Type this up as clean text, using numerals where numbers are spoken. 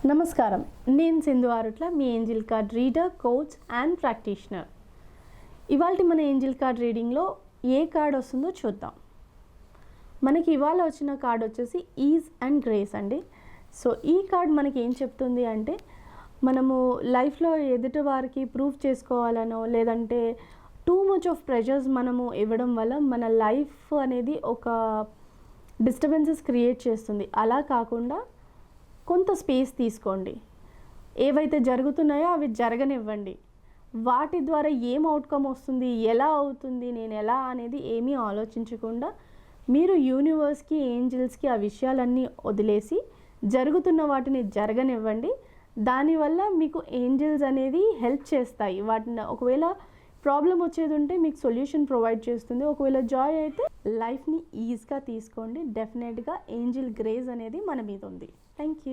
నమస్కారం, నేను సింధు ఆరుట్ల, మీ angel card reader, coach and practitioner. ఇవాళ మన ఏంజిల్ కార్డ్ రీడింగ్లో ఏ కార్డ్ వస్తుందో చూద్దాం. మనకి ఇవాళ వచ్చిన కార్డ్ వచ్చేసి ఈజ్ అండ్ గ్రేస్ అండి. సో ఈ కార్డ్ మనకి ఏం చెప్తుంది అంటే, మనము లైఫ్లో ఎదుటి వారికి ప్రూవ్ చేసుకోవాలనో లేదంటే టూ మచ్ ఆఫ్ ప్రెషర్స్ మనము ఇవ్వడం వల్ల మన లైఫ్ అనేది ఒక డిస్టర్బెన్సెస్ క్రియేట్ చేస్తుంది. అలా కాకుండా కొంత స్పేస్ తీసుకోండి. ఏవైతే జరుగుతున్నాయో అవి జరగనివ్వండి. వాటి ద్వారా ఏం అవుట్కమ్ వస్తుంది, ఎలా అవుతుంది, నేను ఎలా అనేది ఏమీ ఆలోచించకుండా మీరు యూనివర్స్కి, ఏంజిల్స్కి ఆ విషయాలన్నీ వదిలేసి జరుగుతున్న వాటిని జరగనివ్వండి. దానివల్ల మీకు ఏంజిల్స్ అనేది హెల్ప్ చేస్తాయి. వాటిని ఒకవేళ ప్రాబ్లం వచ్చేది ఉంటే మీకు సొల్యూషన్ ప్రొవైడ్ చేస్తుంది. ఒకవేళ జాయ్ అయితే లైఫ్ని ఈజీగా తీసుకోండి. డెఫినెట్గా ఏంజిల్ గ్రేస్ అనేది మన మీద ఉంది. Thank you.